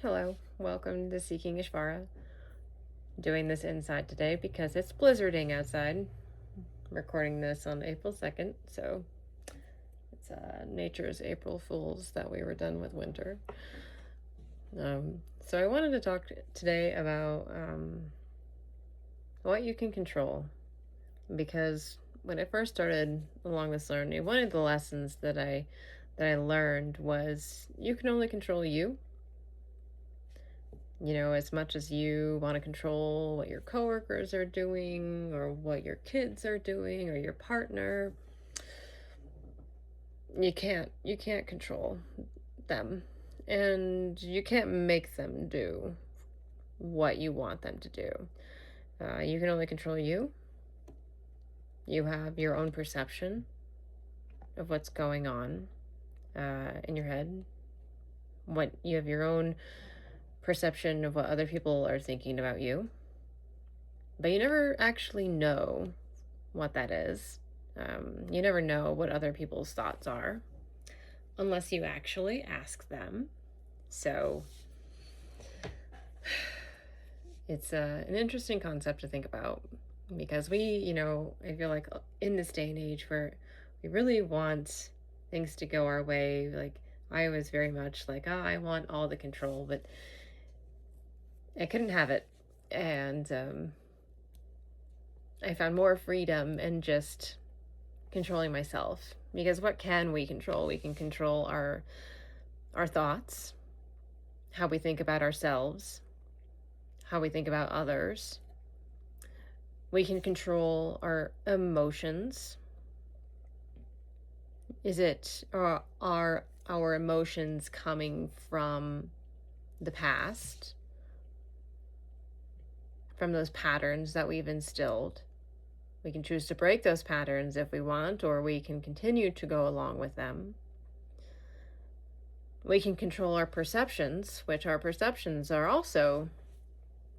Hello, welcome to Seeking Ishvara. Doing this inside today because it's blizzarding outside. I'm recording this on April 2nd, so it's nature's April Fools that we were done with winter. So I wanted to talk today about what you can control, because when I first started along this journey, one of the lessons that I learned was you can only control you. As much as you want to control what your coworkers are doing or what your kids are doing or your partner, you can't control them, and you can't make them do what you want them to do. You can only control you. You have your own perception of what's going on in your head. What you have your own perception of what other people are thinking about you, but you never actually know what that is. You never know what other people's thoughts are unless you actually ask them. So it's an interesting concept to think about, because I feel like in this day and age where we really want things to go our way, like I was very much like, oh, I want all the control, but I couldn't have it. And I found more freedom in just controlling myself, because what can we control? We can control our thoughts, how we think about ourselves, how we think about others. We can control our emotions. Are our emotions coming from the past, from those patterns that we've instilled? We can choose to break those patterns if we want, or we can continue to go along with them. We can control our perceptions, which our perceptions are also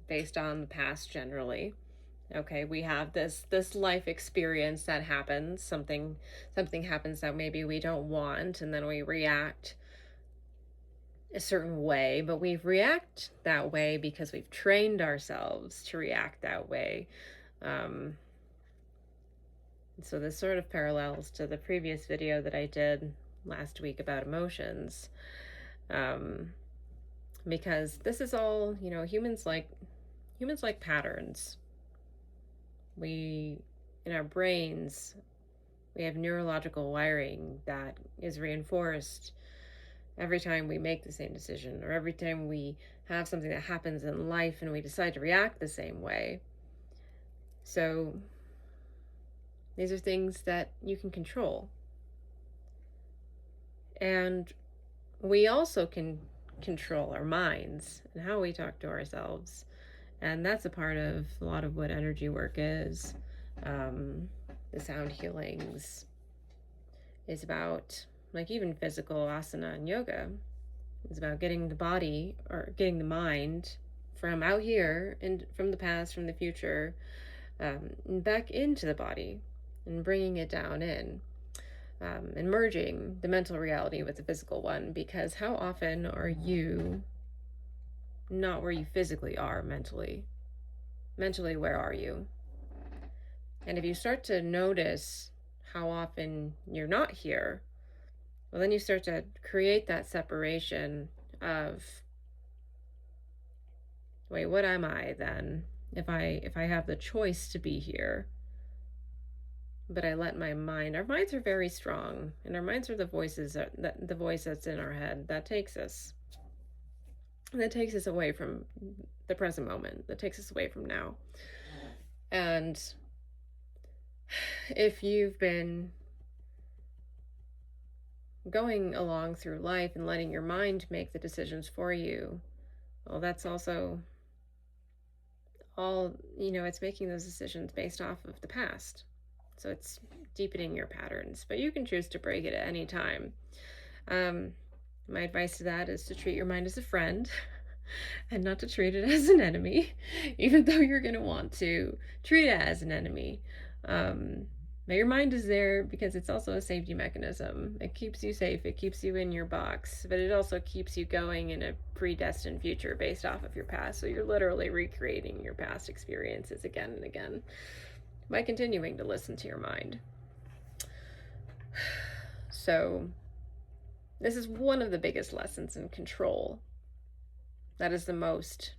based on the past generally. Okay, we have this life experience that happens, something happens that maybe we don't want, and then we react a certain way, but we react that way because we've trained ourselves to react that way. So this sort of parallels to the previous video that I did last week about emotions, because this is all, humans like patterns. In our brains, we have neurological wiring that is reinforced every time we make the same decision, or every time we have something that happens in life and we decide to react the same way. So these are things that you can control. And we also can control our minds and how we talk to ourselves. And that's a part of a lot of what energy work is. The sound healings is about, like, even physical asana and yoga. It's about getting the body, or getting the mind, from out here and from the past, from the future, back into the body and bringing it down in, and merging the mental reality with the physical one. Because how often are you not where you physically are mentally? Mentally, where are you? And if you start to notice how often you're not here, well, then you start to create that separation of, wait, what am I then? If I have the choice to be here, but I let my mind, our minds are very strong, and our minds are the voices the voice that's in our head that takes us away from the present moment, that takes us away from now. And if you've been going along through life and letting your mind make the decisions for you, well, that's also all, it's making those decisions based off of the past. So it's deepening your patterns, but you can choose to break it at any time. My advice to that is to treat your mind as a friend and not to treat it as an enemy, even though you're going to want to treat it as an enemy. But your mind is there because it's also a safety mechanism. It keeps you safe, it keeps you in your box, but it also keeps you going in a predestined future based off of your past. So you're literally recreating your past experiences again and again by continuing to listen to your mind. So, this is one of the biggest lessons in control. That is the most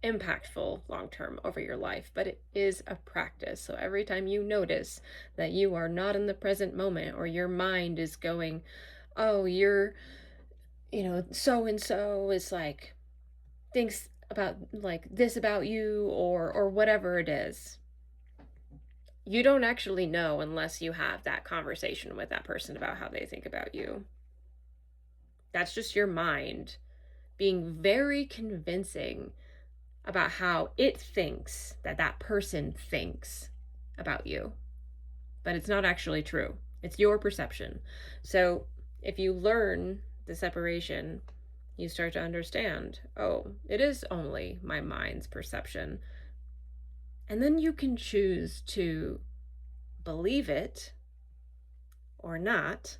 impactful long term over your life, but it is a practice. So every time you notice that you are not in the present moment, or your mind is going, oh, you're, so and so is like, thinks about like this about you, or whatever it is, you don't actually know unless you have that conversation with that person about how they think about you. That's just your mind being very convincing about how it thinks that that person thinks about you. But it's not actually true. It's your perception. So if you learn the separation, you start to understand, oh, it is only my mind's perception. And then you can choose to believe it or not.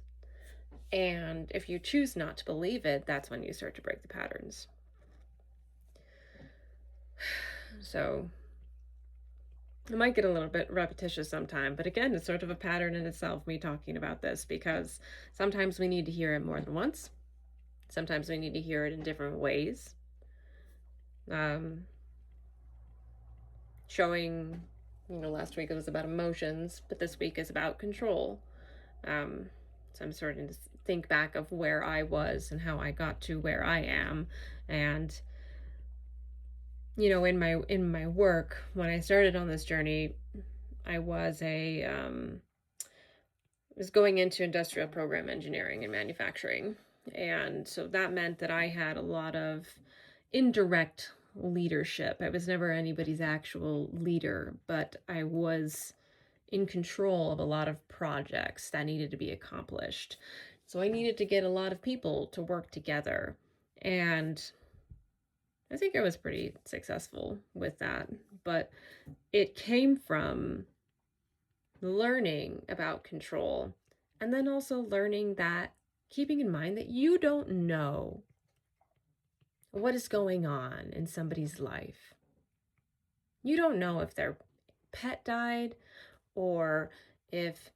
And if you choose not to believe it, that's when you start to break the patterns. So it might get a little bit repetitious sometime, but again, it's sort of a pattern in itself, me talking about this, because sometimes we need to hear it more than once. Sometimes we need to hear it in different ways. Showing, last week it was about emotions, but this week is about control. So I'm starting to think back of where I was and how I got to where I am. And in my work, when I started on this journey, I was going into industrial program engineering and manufacturing. And so that meant that I had a lot of indirect leadership. I was never anybody's actual leader, but I was in control of a lot of projects that needed to be accomplished. So I needed to get a lot of people to work together. And I think I was pretty successful with that. But it came from learning about control, and then also learning that, keeping in mind that you don't know what is going on in somebody's life. You don't know if their pet died, or if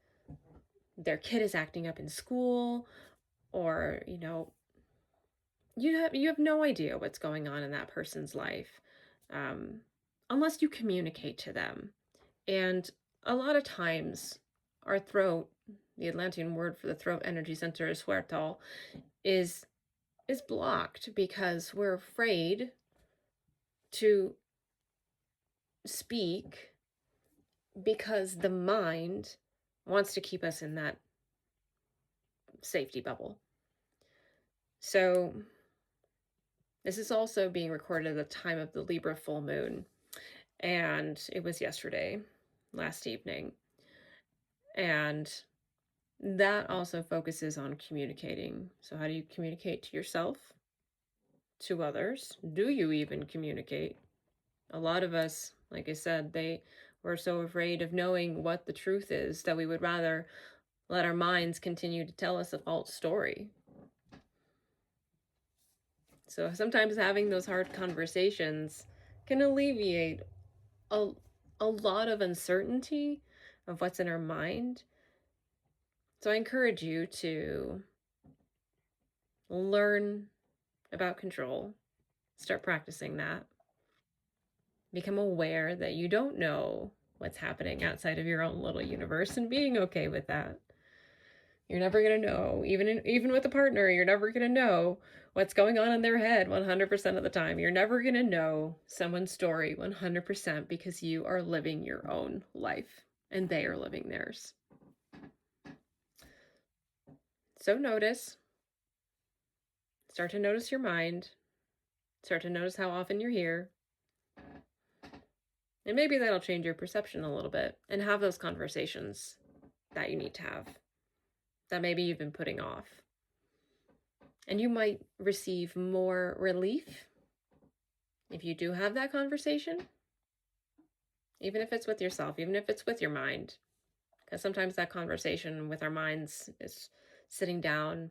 their kid is acting up in school, or you have no idea what's going on in that person's life, unless you communicate to them. And a lot of times, our throat, the Atlantean word for the throat energy center is huertal, is blocked because we're afraid to speak, because the mind wants to keep us in that safety bubble. So this is also being recorded at the time of the Libra full moon, and it was yesterday, last evening. And that also focuses on communicating. So how do you communicate to yourself, to others? Do you even communicate? A lot of us, like I said, we're so afraid of knowing what the truth is that we would rather let our minds continue to tell us a false story. So sometimes having those hard conversations can alleviate a lot of uncertainty of what's in our mind. So I encourage you to learn about control, start practicing that, become aware that you don't know what's happening outside of your own little universe, and being okay with that. You're never going to know, even with a partner, you're never going to know what's going on in their head 100% of the time. You're never going to know someone's story 100%, because you are living your own life and they are living theirs. So start to notice your mind, start to notice how often you're here. And maybe that'll change your perception a little bit, and have those conversations that you need to have, that maybe you've been putting off. And you might receive more relief if you do have that conversation, even if it's with yourself, even if it's with your mind. Because sometimes that conversation with our minds is sitting down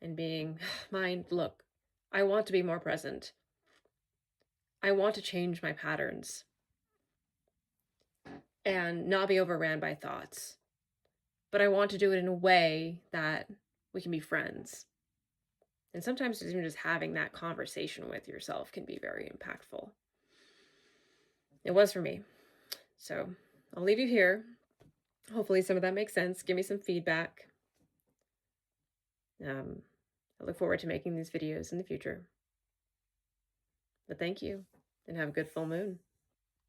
and being, mind, look, I want to be more present. I want to change my patterns and not be overran by thoughts. But I want to do it in a way that we can be friends. And sometimes even just having that conversation with yourself can be very impactful. It was for me. So I'll leave you here. Hopefully some of that makes sense. Give me some feedback. I look forward to making these videos in the future. But thank you, and have a good full moon.